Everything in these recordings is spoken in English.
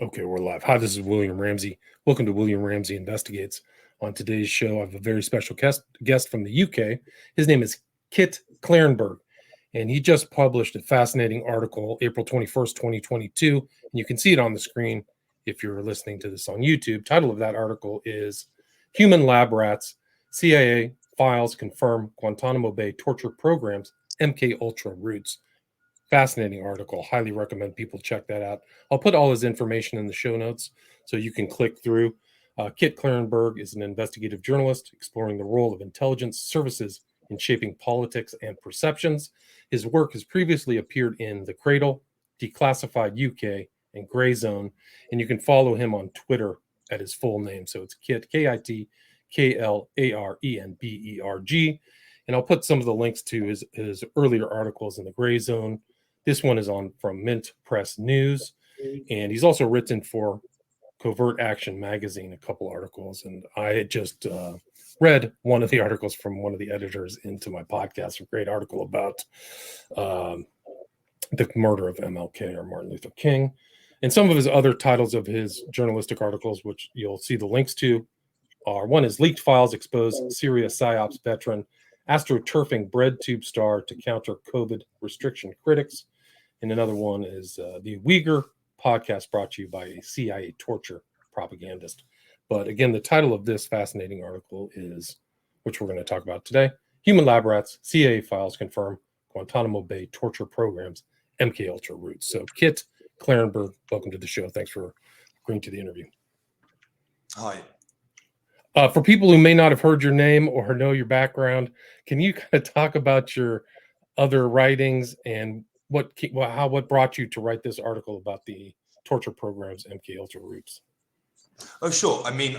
Okay, we're live. Hi, this is William Ramsey. Welcome to William Ramsey Investigates. On today's show, I have a very special guest from the UK. His name is Kit Klarenberg, and he just published a fascinating article, April 21st, 2022, and you can see it on the screen if you're listening to this on YouTube. Title of that article is Human Lab Rats, CIA Files Confirm Guantanamo Bay Torture Programs, MKUltra Roots. Fascinating article. Highly recommend people check that out. I'll put all his information in the show notes so you can click through. Kit Klarenberg is an investigative journalist exploring the role of intelligence services in shaping politics and perceptions. His work has previously appeared in The Cradle, Declassified UK, and Grey Zone, and you can follow him on Twitter at his full name. So it's Kit, Kit Klarenberg. And I'll put some of the links to his earlier articles in the Grey Zone. This one is on from Mint Press News, and he's also written for Covert Action Magazine, a couple articles, and I had just read one of the articles from one of the editors into my podcast, a great article about the murder of MLK, or Martin Luther King, and some of his other titles of his journalistic articles, which you'll see the links to, are one is Leaked Files Expose Syria PsyOps Veteran AstroTurfing Bread Tube Star to Counter COVID Restriction Critics. And another one is the Uyghur podcast, brought to you by a CIA torture propagandist. But again, the title of this fascinating article is, which we're going to talk about today, Human Lab Rats, CIA Files Confirm Guantanamo Bay Torture Programs, MKUltra Roots. So Kit Klarenberg, welcome to the show. Thanks for agreeing to the interview. Hi. For people who may not have heard your name or know your background, can you kind of talk about your other writings and what brought you to write this article about the torture programs MKUltra Roots? Oh, sure. I mean,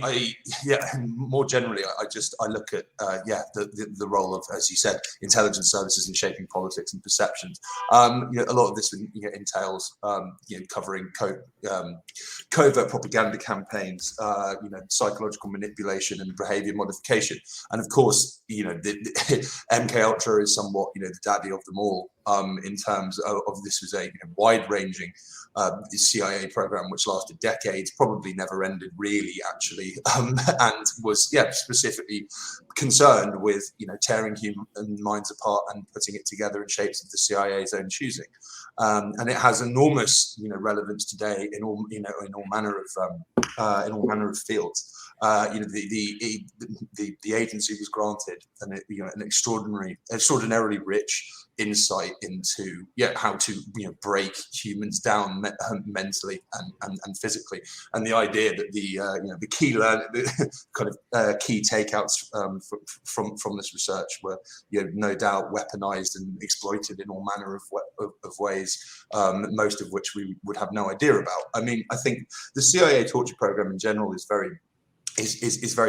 more generally, I look at, the role of, as you said, intelligence services in shaping politics and perceptions. A lot of this entails, covering covert propaganda campaigns, psychological manipulation and behavior modification. And of course, the MKUltra is somewhat, the daddy of them all. In terms of this was a wide-ranging CIA program which lasted decades, probably never ended really, actually, and was specifically concerned with tearing human minds apart and putting it together in shapes of the CIA's own choosing, and it has enormous relevance today in all manner of fields. The agency was granted an extraordinarily rich insight into how to break humans down mentally and physically, and the idea that the key key takeouts from this research were no doubt weaponized and exploited in all manner of ways, most of which we would have no idea about. I mean, I think the CIA torture program in general is very,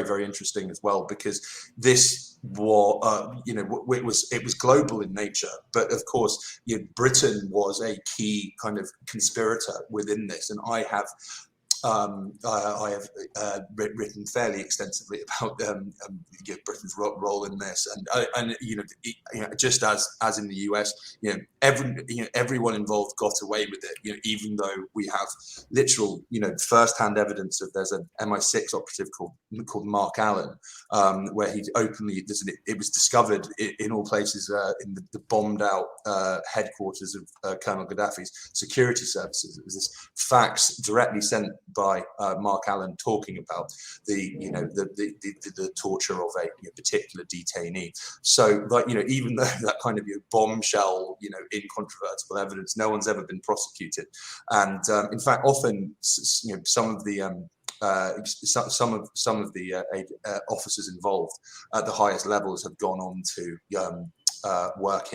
very interesting as well, because this war, it was global in nature, but of course, Britain was a key kind of conspirator within this, and I have written fairly extensively about Britain's role in this, and just as in the US, everyone involved got away with it, even though we have literal, first-hand evidence of there's an MI6 operative called Mark Allen, where he openly, it was discovered in all places in the bombed-out headquarters of Colonel Gaddafi's security services. It was this fax directly sent by Mark Allen talking about the torture of a particular detainee. So, even though that kind of bombshell, incontrovertible evidence, no one's ever been prosecuted, and in fact, often some of the officers involved at the highest levels have gone on to work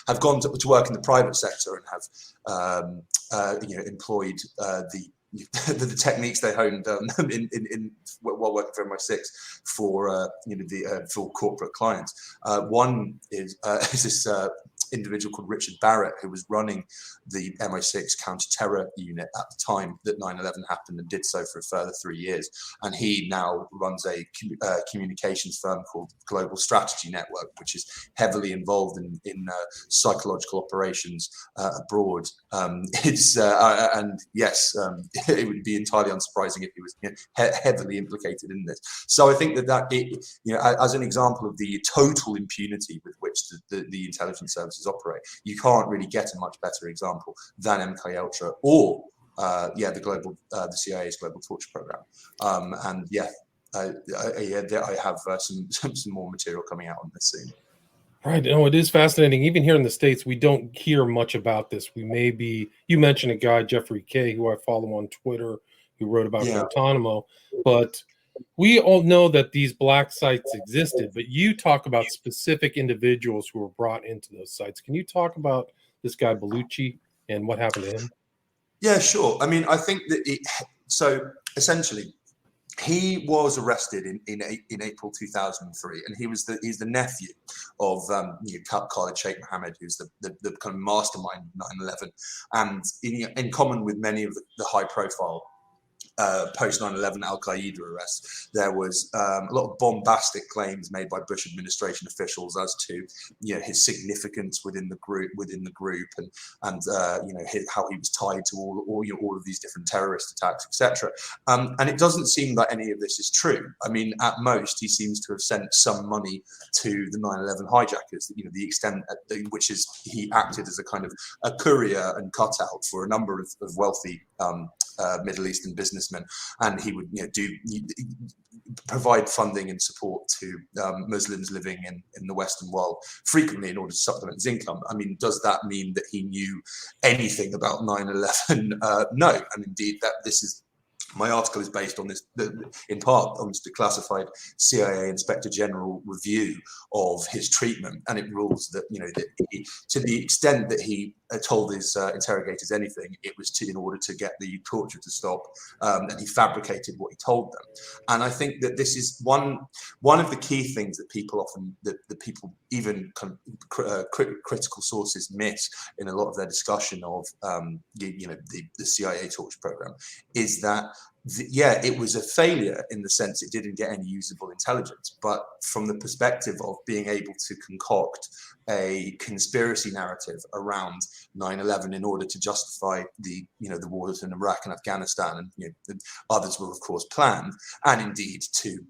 have gone to work in the private sector and have employed the techniques they honed while working for MI6 for for corporate clients. One is this individual called Richard Barrett, who was running the MI6 counter-terror unit at the time that 9/11 happened, and did so for a further 3 years. And he now runs a communications firm called Global Strategy Network, which is heavily involved in psychological operations abroad. And yes, it would be entirely unsurprising if he was heavily implicated in this. So I think as an example of the total impunity with which the intelligence services operate, you can't really get a much better example than MKUltra or the CIA's global torture program. I have some more material coming out on this soon. Right. No, it is fascinating. Even here in the States, we don't hear much about this. You mentioned a guy, Jeffrey K., who I follow on Twitter, who wrote about Guantanamo, but we all know that these black sites existed, but you talk about specific individuals who were brought into those sites. Can you talk about this guy, Bellucci, and what happened to him? Yeah, sure. I mean, I think that so essentially, he was arrested in April 2003, and he's the nephew of Khalid Sheikh Mohammed, who's the kind of mastermind of 9/11, and in common with many of the high-profile post 9/11 Al Qaeda arrests, there was a lot of bombastic claims made by Bush administration officials as to his significance within the group, and how he was tied to all of these different terrorist attacks, etc. And it doesn't seem that any of this is true. I mean, at most, he seems to have sent some money to the 9/11 hijackers. The extent at which he acted as a kind of a courier and cutout for a number of wealthy Middle Eastern businessmen, and he would provide funding and support to Muslims living in the Western world frequently in order to supplement his income. I mean, does that mean that he knew anything about 9/11? No, and indeed my article is based on this, in part, on this declassified CIA Inspector General review of his treatment, and it rules that to the extent that he told his interrogators anything, it was in order to get the torture to stop, and he fabricated what he told them. And I think that this is one of the key things that people often, that people, even kind of critical sources, miss in a lot of their discussion of the CIA torture program, is that it was a failure in the sense it didn't get any usable intelligence, but from the perspective of being able to concoct a conspiracy narrative around 9/11 in order to justify the wars in Iraq and Afghanistan, and others were of course planned, and indeed to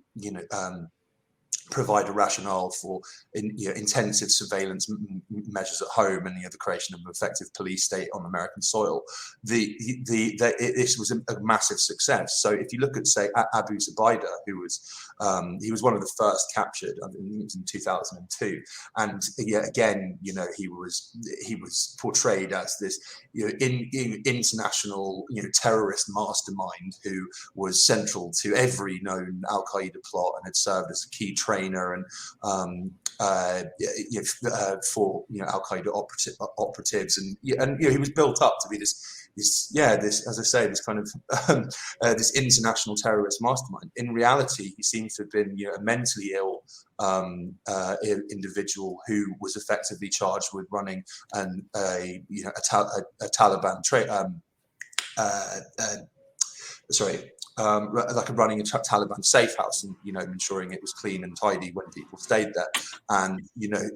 provide a rationale for intensive surveillance measures at home and the creation of an effective police state on American soil. This was a massive success. So if you look at, say, Abu Zubaydah, he was one of the first captured. I think it was in 2002, and again, he was portrayed as this international terrorist mastermind who was central to every known Al Qaeda plot and had served as a key trainer and for Al Qaeda operatives, and he was built up to be this, as I say, this kind of this international terrorist mastermind. In reality, he seems to have been a mentally ill individual who was effectively charged with running a Taliban running a Taliban safe house, and ensuring it was clean and tidy when people stayed there. And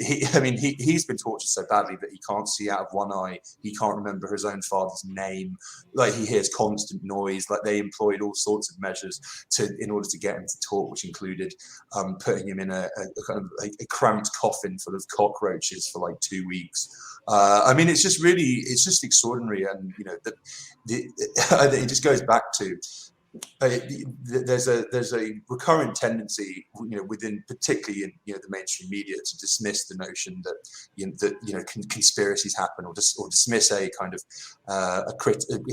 he's been tortured so badly that he can't see out of one eye. He can't remember his own father's name. Like, he hears constant noise. Like, they employed all sorts of measures in order to get him to talk, which included putting him in a kind of a cramped coffin full of cockroaches for like 2 weeks. It's just extraordinary, and it just goes back to. There's a recurrent tendency, within, particularly in the mainstream media, to dismiss the notion that conspiracies happen, or dismiss a kind of a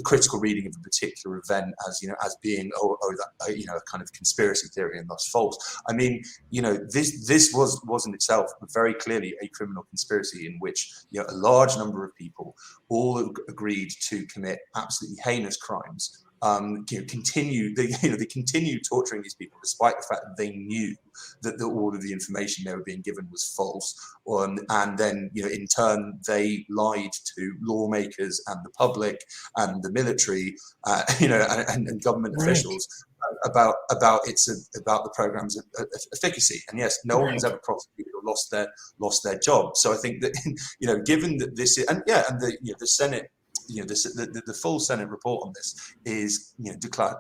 critical reading of a particular event as being a kind of conspiracy theory and thus false. I mean, this was in itself very clearly a criminal conspiracy in which a large number of people all agreed to commit absolutely heinous crimes. they continued torturing these people despite the fact that they knew that all of the information they were being given was false, and then in turn they lied to lawmakers and the public and the military, and government officials about the program's efficacy. And yes, no one's ever prosecuted or lost their job. So I think that given that this is, the Senate. The full Senate report on this is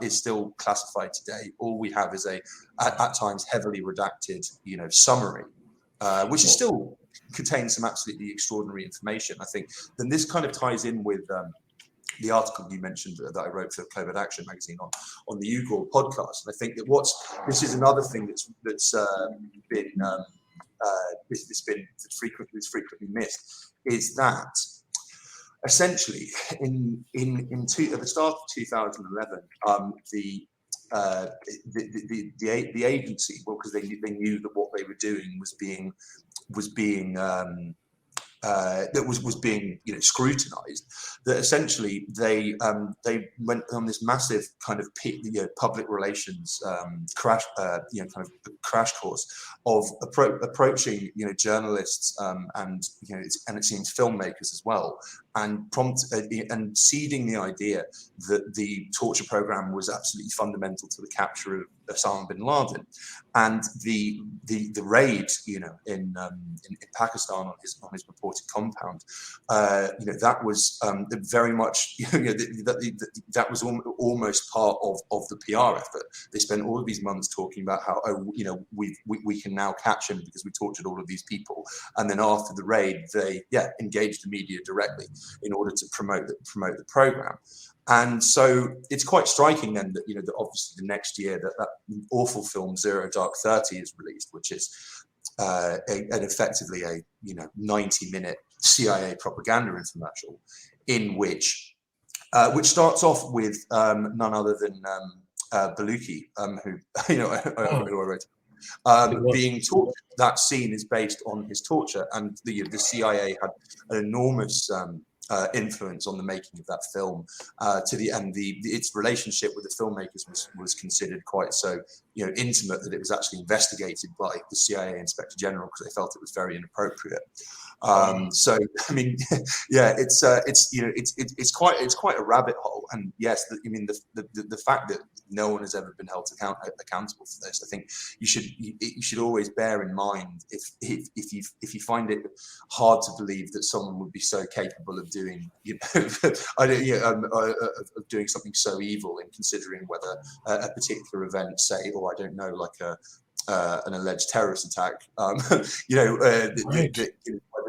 still classified today. All we have is at times heavily redacted summary, which is still contains some absolutely extraordinary information. I think then this kind of ties in with the article you mentioned that I wrote for Covert Action magazine on the Uyghur podcast. And I think that this is another thing that's been frequently missed, is that essentially at the start of 2011, the agency, because they knew that what they were doing was being scrutinized, that essentially they went on this massive kind of public relations crash course of approaching journalists and it seems filmmakers as well, and seeding the idea that the torture program was absolutely fundamental to the capture of Osama bin Laden, and the raid in Pakistan on his reported compound, that was very much that was almost part of the PR effort. They spent all of these months talking about how we can now catch him because we tortured all of these people, and then after the raid they engaged the media directly in order to promote the program. And so it's quite striking then that that obviously the next year that awful film Zero Dark 30 is released, which is effectively a 90-minute CIA propaganda infomercial, in which starts off with none other than Baluchi, who I wrote. Being tortured. That scene is based on his torture, and the CIA had an enormous influence on the making of that film. Its relationship with the filmmakers was considered quite so intimate that it was actually investigated by the CIA Inspector General because they felt it was very inappropriate. So I mean, it's quite a rabbit hole. And yes, the fact that no one has ever been held accountable for this, I think you should always bear in mind if you find it hard to believe that someone would be so capable of doing of doing something so evil, in considering whether a particular event, say, or I don't know, like an alleged terrorist attack,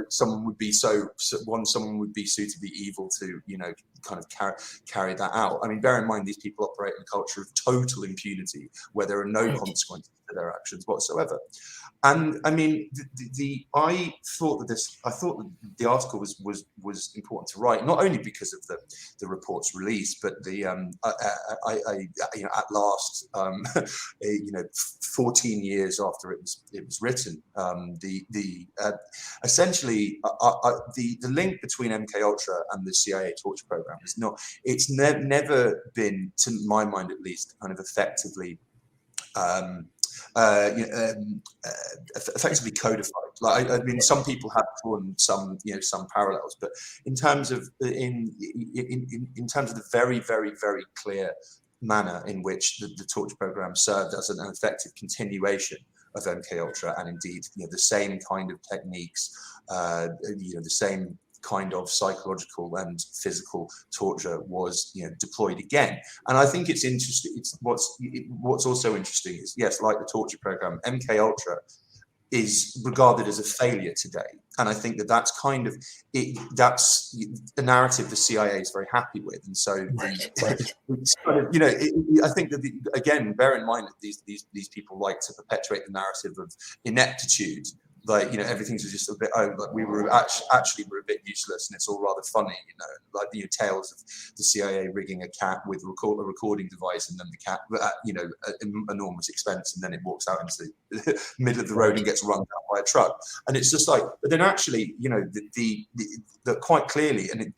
someone would be someone would be suitably evil to kind of carry that out. I mean, bear in mind these people operate in a culture of total impunity where there are no consequences to their actions whatsoever. And I mean, I thought that the article was important to write, not only because of the report's release, but at last, 14 years after it was written, essentially the link between MKUltra and the CIA torture program is never been, to my mind at least, kind of effectively effectively codified. Like I mean, some people have drawn some parallels, but in terms of the very, very, very clear manner in which the torture program served as an effective continuation of MKUltra, and indeed the same kind of techniques, the same kind of psychological and physical torture was deployed again. And I think it's interesting. What's also interesting is, yes, like the torture program, MKUltra is regarded as a failure today, and I think that's kind of it. That's a narrative the CIA is very happy with, and so it's kind of, I think that again, bear in mind that these people like to perpetuate the narrative of ineptitude Like, everything's just a bit, like we were actually we're a bit useless, and it's all rather funny, like the tales of the CIA rigging a cat with a recording device, and then the cat at enormous expense, and then it walks out into the middle of the road and gets run down by a truck. And it's just like, but then actually, the quite clearly, and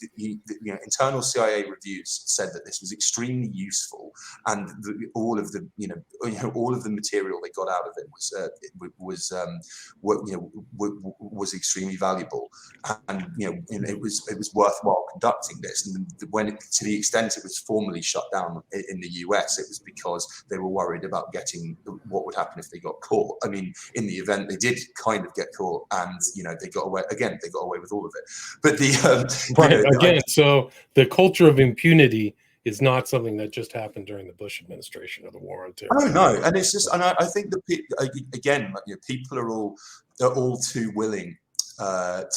internal CIA reviews said that this was extremely useful, and all of the all of the material they got out of it was extremely valuable, and it was worthwhile conducting this. And to the extent it was formally shut down in the US, it was because they were worried about getting what would happen if they got caught. I mean, in the event they did kind of get caught, and they got away again. They got away with all of it. But so the culture of impunity is not something that just happened during the Bush administration or the war on terror. Oh no, and it's just, and I think that again, people are all too willing to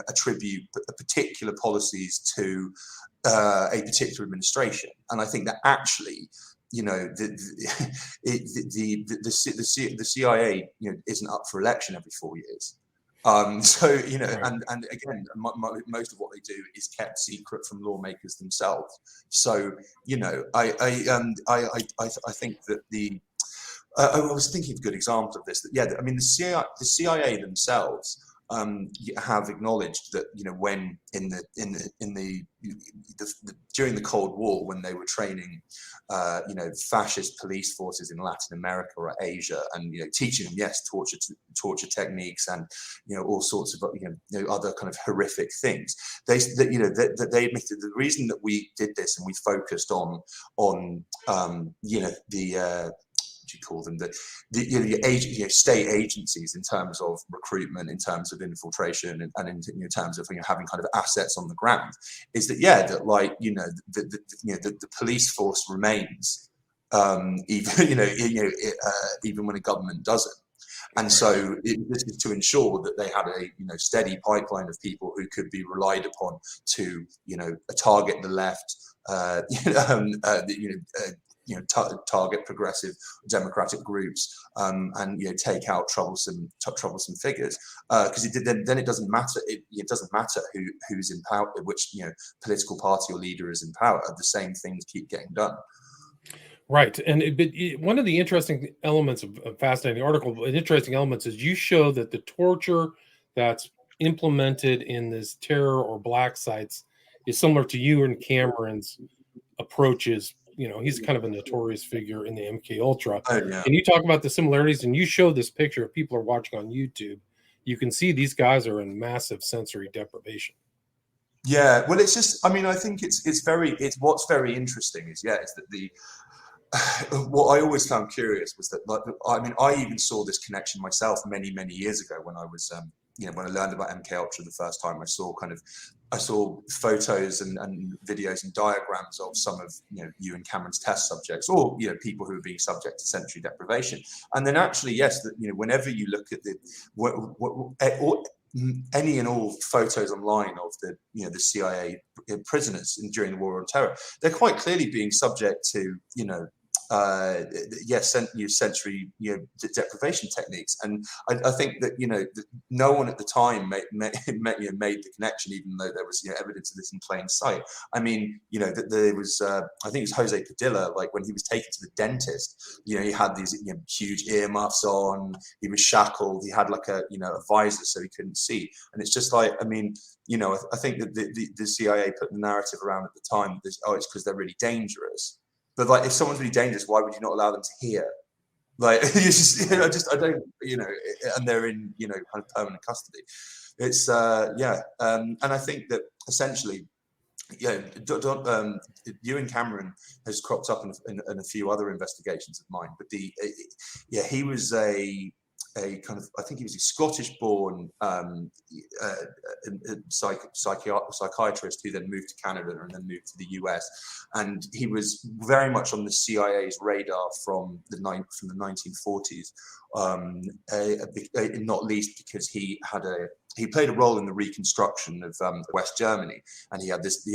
attribute particular policies to a particular administration, and I think that actually, the CIA isn't up for election every 4 years. So Right. and again, most of what they do is kept secret from lawmakers themselves. So I think that I was thinking of a good example of this. That I mean, the CIA themselves have acknowledged that when during the Cold War, when they were training fascist police forces in Latin America or Asia, and teaching them torture techniques and all sorts of other kind of horrific things, they admitted that the reason that we did this and we focused on what do you call them, the state agencies in terms of recruitment, in terms of infiltration, and in terms of having kind of assets on the ground, is that the police force remains even when a government doesn't. And so this is to ensure that they had a steady pipeline of people who could be relied upon to target the left, target progressive democratic groups, and take out troublesome figures, because it doesn't matter. It doesn't matter who's in power, which political party or leader is in power. The same things keep getting done. Right. And one of the interesting elements of a fascinating article, interesting elements, is you show that the torture that's implemented in this terror or black sites is similar to you and Cameron's approaches. He's kind of a notorious figure in the MKUltra. Oh, yeah. And you talk about the similarities, and you show this picture. If people are watching on YouTube, you can see these guys are in massive sensory deprivation. Yeah, well, it's just, I mean, I think it's what's very interesting is that what I always found curious was that, I even saw this connection myself many years ago when I was, when I learned about MKUltra the first time. I saw photos and videos and diagrams of some of you and Cameron's test subjects, or people who are being subject to sensory deprivation. And then actually, yes, that whenever you look at any and all photos online of the CIA prisoners during the war on terror, they're quite clearly being subject to sensory deprivation techniques. And I think that no one at the time made the connection, even though there was evidence of this in plain sight. I mean, that there was I think it was Jose Padilla, like when he was taken to the dentist, he had these huge earmuffs on, he was shackled, he had like a visor so he couldn't see. And it's just like, I mean, I think that the CIA put the narrative around at the time that it's because they're really dangerous. But like, if someone's really dangerous, why would you not allow them to hear? Like, I don't, and they're in, kind of permanent custody. It's, and I think that essentially, Ewan Cameron has cropped up in a few other investigations of mine. But he was a kind of, I think he was a Scottish-born psychiatrist who then moved to Canada and then moved to the US, and he was very much on the CIA's radar from the 1940s, not least because he played a role in the reconstruction of West Germany, and he had this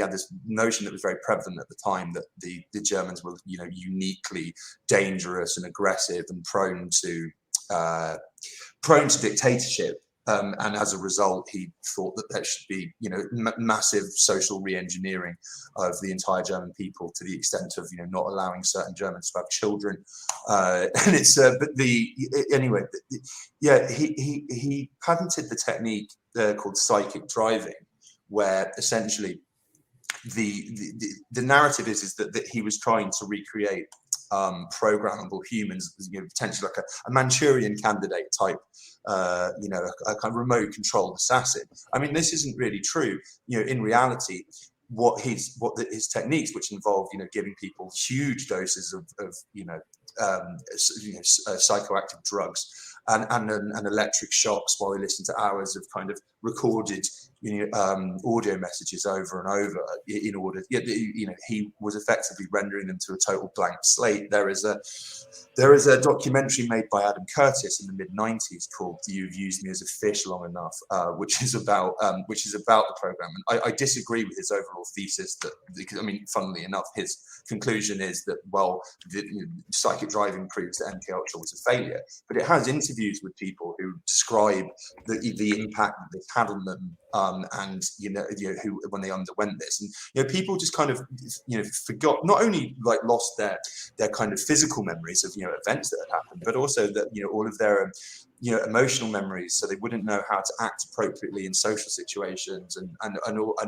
notion that was very prevalent at the time, that the Germans were uniquely dangerous and aggressive and prone to prone to dictatorship. And as a result, he thought that there should be, massive social re-engineering of the entire German people to the extent of, not allowing certain Germans to have children. And it's, he patented the technique called psychic driving, where essentially the narrative is that he was trying to recreate programmable humans, potentially like a Manchurian candidate type, a kind of remote controlled assassin. I mean, this isn't really true. In reality, what his techniques, which involve giving people huge doses of psychoactive drugs and electric shocks while they listen to hours of kind of recorded audio messages over and over in order, he was effectively rendering them to a total blank slate. There is a documentary made by Adam Curtis in the mid-90s called "You've Used Me as a Fish Long Enough," which is about the program. And I disagree with his overall thesis because funnily enough, his conclusion is that psychic driving proves that MKUltra was a failure, but it has interviews with people who describe the impact that this had on them. And who when they underwent this, and people just kind of forgot, not only like lost their kind of physical memories of events that had happened, but also that all of their emotional memories, so they wouldn't know how to act appropriately in social situations, and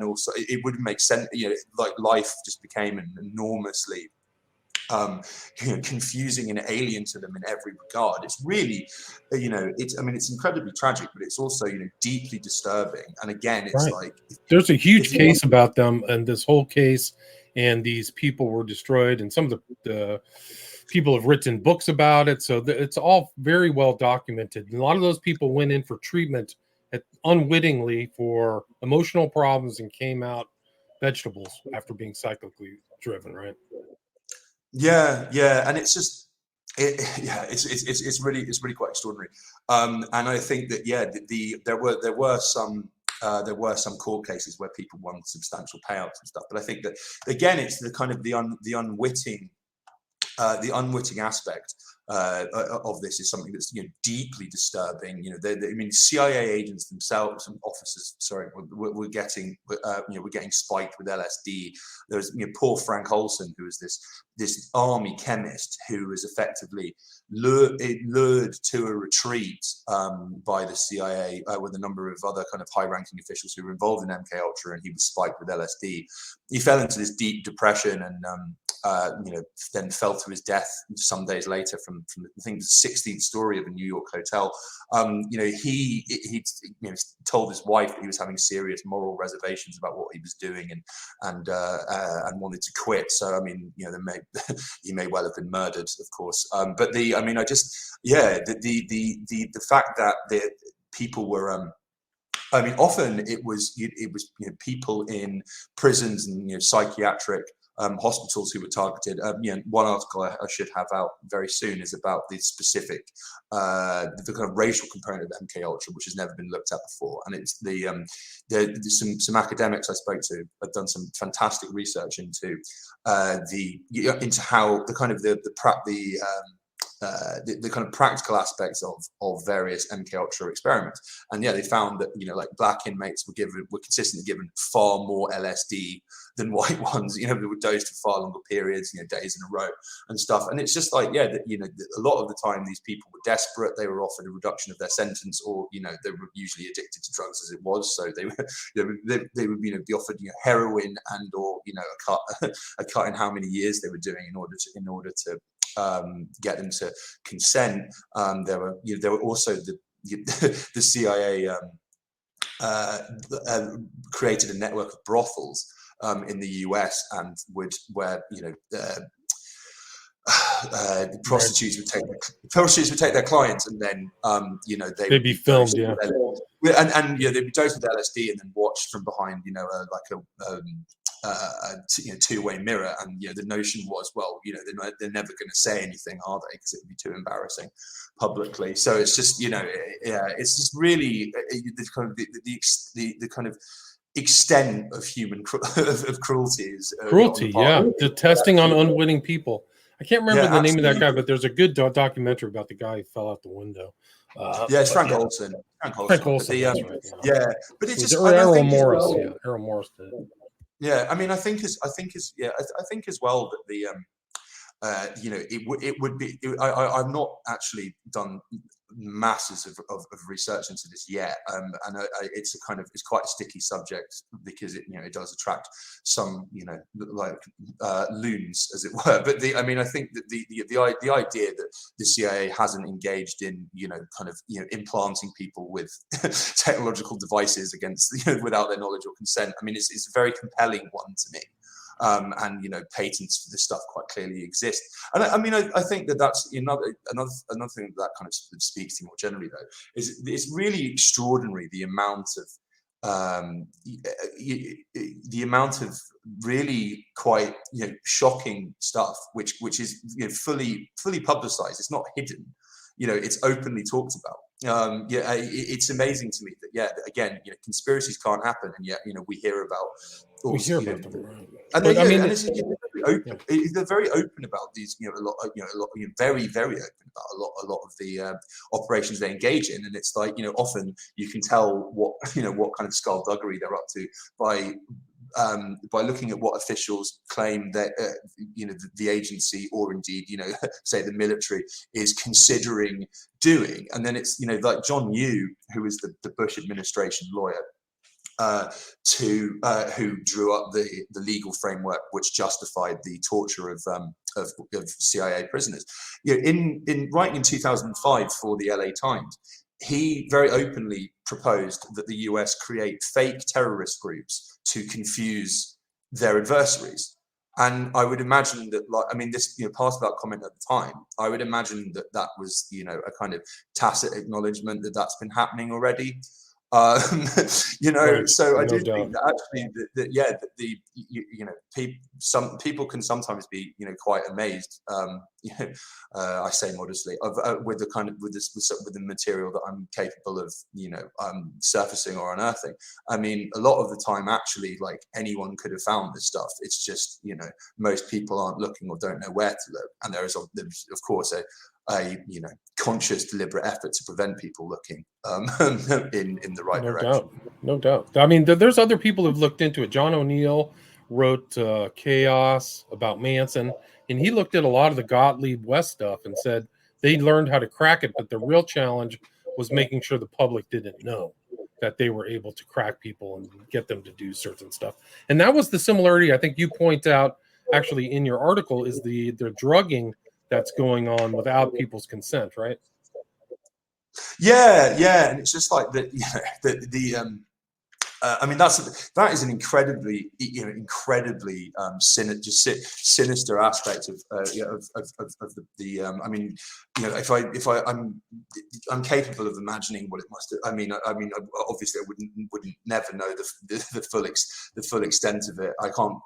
also it wouldn't make sense. Like life just became an enormously confusing and alien to them in every regard. It's really, it's incredibly tragic, but it's also, deeply disturbing. And again, it's right. Like there's a huge case about them, and this whole case, and these people were destroyed, and some of the people have written books about it. So it's all very well documented. And a lot of those people went in for treatment unwittingly for emotional problems and came out vegetables after being cyclically driven, right? Yeah, and it's just, it's really quite extraordinary. And I think that there were some court cases where people won substantial payouts and stuff. But I think that again, it's the kind of the unwitting aspect of this is something that's deeply disturbing. CIA agents themselves and officers, were getting spiked with LSD. There's poor Frank Olson, who was this army chemist who was effectively lured to a retreat by the CIA with a number of other kind of high-ranking officials who were involved in MKUltra, and he was spiked with LSD. He fell into this deep depression and then fell to his death some days later from I think the 16th story of a New York hotel. He told his wife that he was having serious moral reservations about what he was doing and wanted to quit. So he may well have been murdered, of course. But the fact that the people were. Often it was people in prisons and psychiatric hospitals who were targeted. One article I should have out very soon is about the specific, the kind of racial component of MKUltra, which has never been looked at before. And it's some academics I spoke to have done some fantastic research into how the kind of the kind of practical aspects of various MKUltra experiments, and they found that like black inmates were consistently given far more LSD than white ones. They were dosed for far longer periods, days in a row and stuff. And it's just like a lot of the time these people were desperate. They were offered a reduction of their sentence, or they were usually addicted to drugs as it was. So they would be offered heroin and or a cut in how many years they were doing in order to get them to consent. There were also the CIA created a network of brothels in the US, and where prostitutes would take their clients, and then they'd be filmed, and they'd be dosed with LSD and then watched from behind a two-way mirror. And the notion was, well, they're never going to say anything, are they? Because it would be too embarrassing publicly. So it's just it's just really the kind of extent of human cruelty is the testing on unwitting people. I can't remember Yeah, the name of that guy, absolutely. but there's a good documentary about the guy who fell out the window. Yeah, it's Frank Yeah, Olson. Frank But Olson, the that's right. Yeah. yeah, but It it's was just I Errol think as Morris. well. Yeah, Errol Morris did it. Yeah, I mean, I think as well that the you know, it would be. I've not actually done masses of research into this yet, and it's a kind of it's quite a sticky subject because it it does attract some like loons, as it were. But I mean, I think that the idea that the CIA hasn't engaged in kind of implanting people with technological devices against without their knowledge or consent. I mean, it's a very compelling one to me. And patents for this stuff quite clearly exist. And I mean, I think that that's another thing that kind of speaks to more generally, though, is it's really extraordinary the amount of really quite shocking stuff which is fully publicized. It's not hidden. It's openly talked about. It's amazing to me that again, conspiracies can't happen, and yet we hear about. We hear about them, right? And But I mean, it's very open. They're very open about these, very, very open about a lot of the operations they engage in, and it's like often you can tell what what kind of skullduggery they're up to by looking at what officials claim that the agency or indeed say the military is considering doing, and then it's like John Yoo, who is the Bush administration lawyer. Who drew up the legal framework which justified the torture of CIA prisoners. In writing in 2005 for the LA Times, he very openly proposed that the US create fake terrorist groups to confuse their adversaries. And I would imagine that, this passed without comment at the time. I would imagine that was a kind of tacit acknowledgement that that's been happening already. Right. So I No do doubt. think that actually some people can sometimes be quite amazed. I say modestly with the kind of with the material that I'm capable of surfacing or unearthing. I mean, a lot of the time, actually, like anyone could have found this stuff. It's just most people aren't looking or don't know where to look, and there's of course a conscious, deliberate effort to prevent people looking in the right direction. No doubt. I mean, there's other people who've looked into it. John O'Neill wrote Chaos about Manson, and he looked at a lot of the Gottlieb West stuff and said they learned how to crack it, but the real challenge was making sure the public didn't know that they were able to crack people and get them to do certain stuff. And that was the similarity I think you point out actually in your article is the drugging that's going on without people's consent, right? Yeah, and it's just like that. I mean, that is an incredibly sinister aspect of the. I mean, I'm capable of imagining what it must have. I mean, obviously, I wouldn't never know the full extent of it. I can't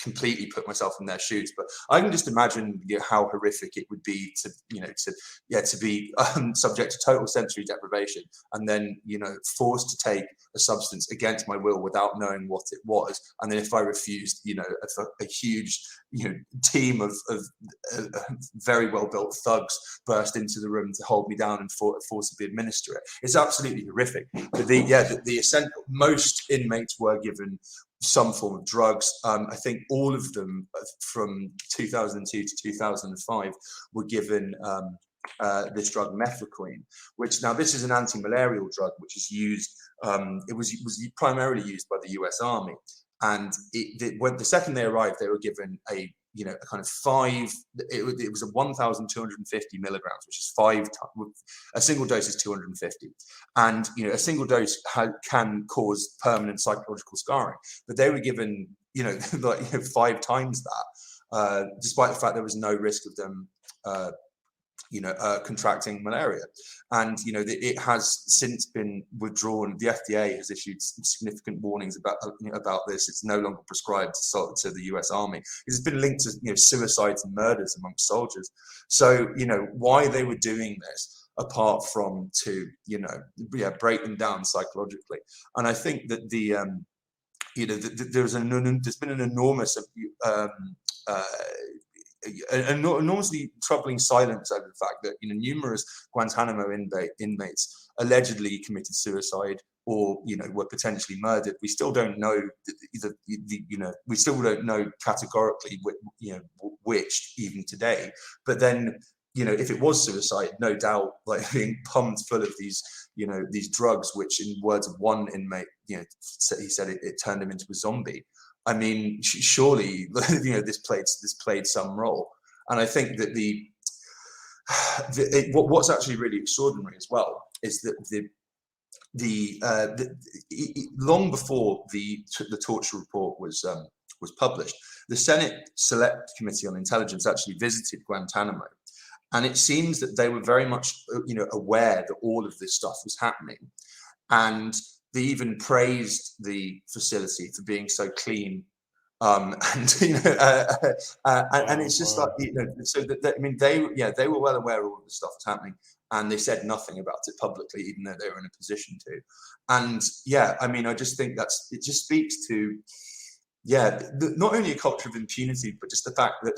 completely put myself in their shoes, but I can just imagine how horrific it would be to be subject to total sensory deprivation and then forced to take a substance against my will without knowing what it was, and then if I refused, a huge team of very well built thugs burst into the room to hold me down and forcibly administer it. It's absolutely horrific. But the essential, most inmates were given some form of drugs. I think all of them from 2002 to 2005 were given this drug methylquine, which now this is an anti-malarial drug which is used. It was primarily used by the U.S. Army, and when the second they arrived, they were given a kind of five. It was a 1,250 milligrams, which is 5 times. A single dose is 250, and a single dose can cause permanent psychological scarring. But they were given like 5 times that, despite the fact there was no risk of them. Contracting malaria, and it has since been withdrawn. The FDA has issued significant warnings about this. It's no longer prescribed to the U.S. Army. It's been linked to suicides and murders amongst soldiers. So why they were doing this, apart from to break them down psychologically. And I think that there's been an enormous an enormously troubling silence over the fact that numerous Guantanamo inmates allegedly committed suicide or were potentially murdered. We still don't know we still don't know categorically which even today. But then if it was suicide, no doubt, like being pumped full of these these drugs, which in words of one inmate, he said it turned him into a zombie. I mean, surely this played some role. And I think that what's actually really extraordinary as well is that long before the torture report was published, the Senate Select Committee on Intelligence actually visited Guantanamo, and it seems that they were very much aware that all of this stuff was happening, and they even praised the facility for being so clean. And it's just like so that I mean they were well aware all of this stuff was happening, and they said nothing about it publicly, even though they were in a position to. And I mean, I just think it just speaks to not only a culture of impunity, but just the fact that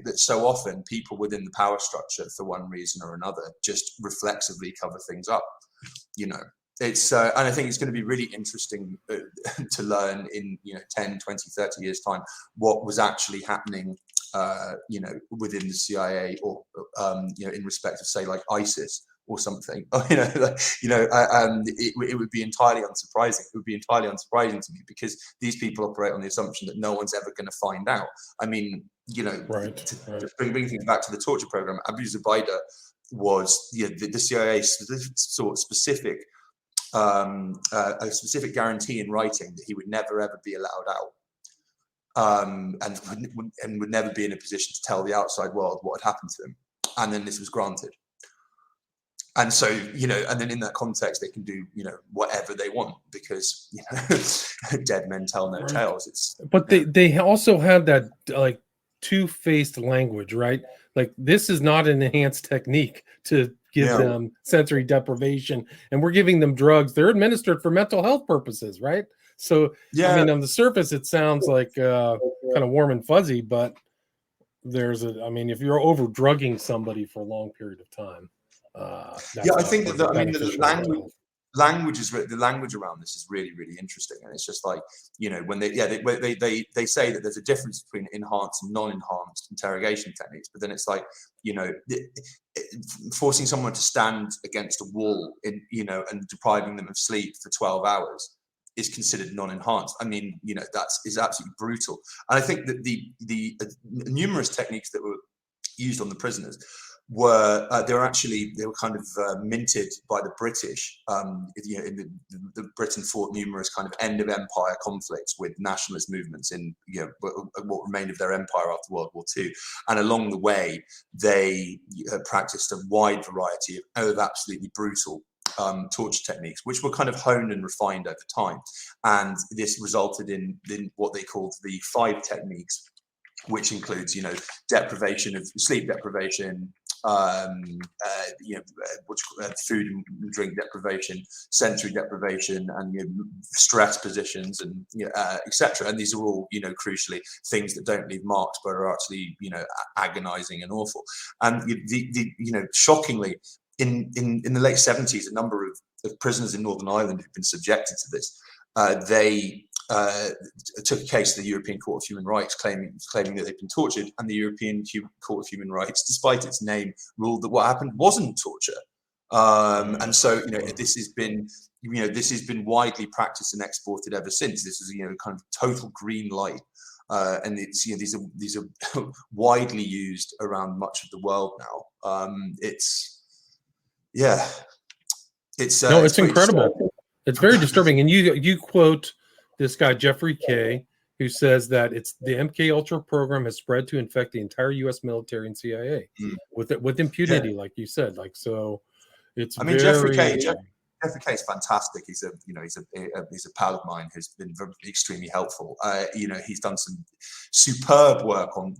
that so often people within the power structure, for one reason or another, just reflexively cover things up. It's and I think it's going to be really interesting to learn in 10, 20, 30 years time what was actually happening within the CIA or in respect of, say, like ISIS or something. It would be entirely unsurprising. It would be entirely unsurprising to me, because these people operate on the assumption that no one's ever going to find out. I mean, to bring things back to the torture program, Abu Zubaydah was the CIA sort of specific a specific guarantee in writing that he would never ever be allowed out, and would never be in a position to tell the outside world what had happened to him. And then this was granted. And so, and then in that context, they can do, whatever they want, because, dead men tell no tales. But they also have that like two-faced language, right? Like, this is not an enhanced technique to give them sensory deprivation, and we're giving them drugs. They're administered for mental health purposes, right? So, I mean, on the surface, it sounds like kind of warm and fuzzy, but if you're over drugging somebody for a long period of time, I think that the language around this is really, really interesting, and it's just like when they say that there's a difference between enhanced and non-enhanced interrogation techniques, but then it's like forcing someone to stand against a wall and depriving them of sleep for 12 hours is considered non-enhanced. I mean, that is absolutely brutal. And I think that the numerous techniques that were used on the prisoners were kind of minted by the British. The Britain fought numerous kind of end of empire conflicts with nationalist movements in what remained of their empire after World War II, and along the way they practiced a wide variety of absolutely brutal torture techniques, which were kind of honed and refined over time. And this resulted in what they called the 5 techniques, which includes deprivation of sleep deprivation, food and drink deprivation, sensory deprivation, and stress positions, and etc. And these are all crucially things that don't leave marks, but are actually agonizing and awful. And shockingly, in the late 70s, a number of prisoners in Northern Ireland who've been subjected to this, they took a case to the European Court of Human Rights claiming that they'd been tortured, and the European Court of Human Rights, despite its name, ruled that what happened wasn't torture. And so this has been widely practiced and exported ever since. This is kind of total green light, and it's these are widely used around much of the world now. It's incredible. It's very disturbing. And you quote this guy, Jeffrey Kay, who says that the MKUltra program has spread to infect the entire U.S. military and CIA with impunity, like you said. Like, so it's. I mean, Jeffrey Kay is fantastic. He's a pal of mine who's been extremely helpful. He's done some superb work on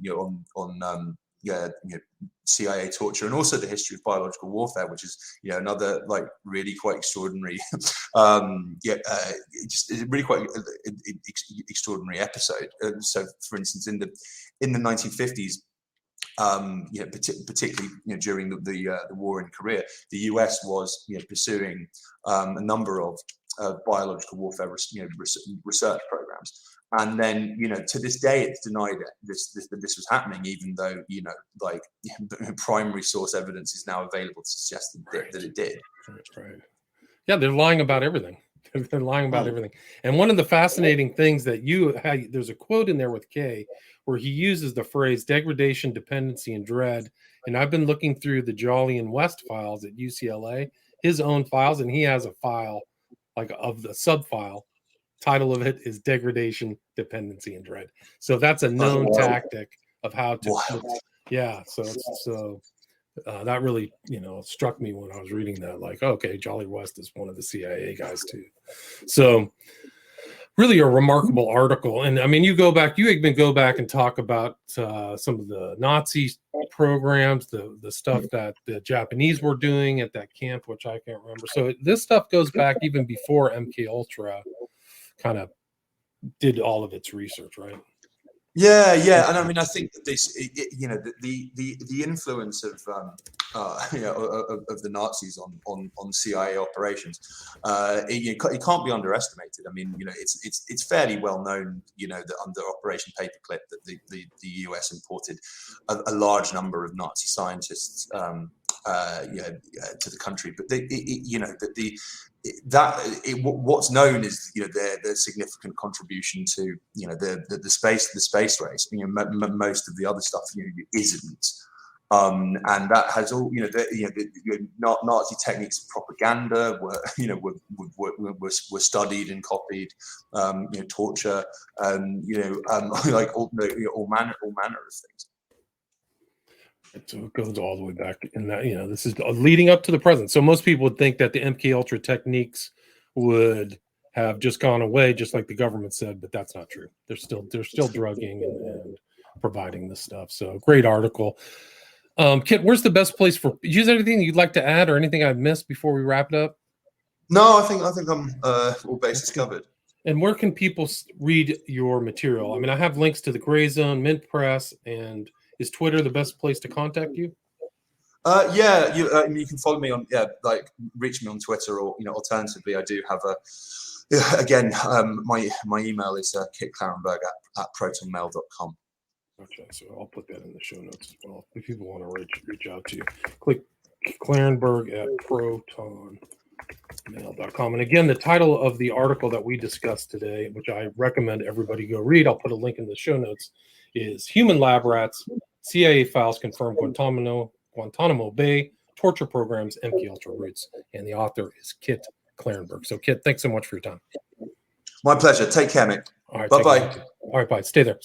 CIA torture, and also the history of biological warfare, which is another like really quite extraordinary, just really quite extraordinary episode. So, for instance, in the 1950s. Particularly during the war in Korea, the US was pursuing a number of biological warfare research programs, and then to this day it's denied it, this was happening, even though like primary source evidence is now available to suggest that it did. Right. Yeah, they're lying about everything. They're lying about everything. And one of the fascinating things that there's a quote in there with Kay where he uses the phrase degradation, dependency, and dread. And I've been looking through the Jolly and West files at UCLA, his own files, and he has a file like of the sub file. Title of it is degradation, dependency, and dread. So that's a known tactic of how to. Yeah. So that really, struck me when I was reading that. Like, okay, Jolly West is one of the CIA guys too. So, really, a remarkable article. And I mean, you even go back and talk about some of the Nazi programs, the stuff that the Japanese were doing at that camp, which I can't remember. So this stuff goes back even before MKUltra kind of did all of its research, right? Yeah, and I mean, I think that this, the influence of the Nazis on CIA operations, it can't be underestimated. I mean, it's fairly well known, that under Operation Paperclip that the US imported a large number of Nazi scientists, to the country, but what's known is their significant contribution to the space race. Most of the other stuff isn't, and that has all Nazi techniques of propaganda were studied and copied, torture, like all manner of things. So it goes all the way back in that, this is leading up to the present. So most people would think that the MKUltra techniques would have just gone away, just like the government said, but that's not true. They're still drugging and providing this stuff. So great article. Kit, where's the best place for, is there anything you'd like to add or anything I've missed before we wrap it up? No, I think I'm all bases covered. And where can people read your material? I mean, I have links to the Gray Zone, Mint Press, and is Twitter the best place to contact you? You can follow me on reach me on Twitter, or alternatively, I do have my email is kitklarenberg at protonmail.com. Okay, so I'll put that in the show notes as well. If people want to reach out to you, click Klarenberg at protonmail.com. And again, the title of the article that we discussed today, which I recommend everybody go read, I'll put a link in the show notes, is Human Lab Rats, CIA Files Confirm Guantanamo Bay Torture Programs, MKUltra Roots. And the author is Kit Klarenberg. So, Kit, thanks so much for your time. My pleasure. Take care, mate. All right. Bye-bye. All right, bye. Stay there.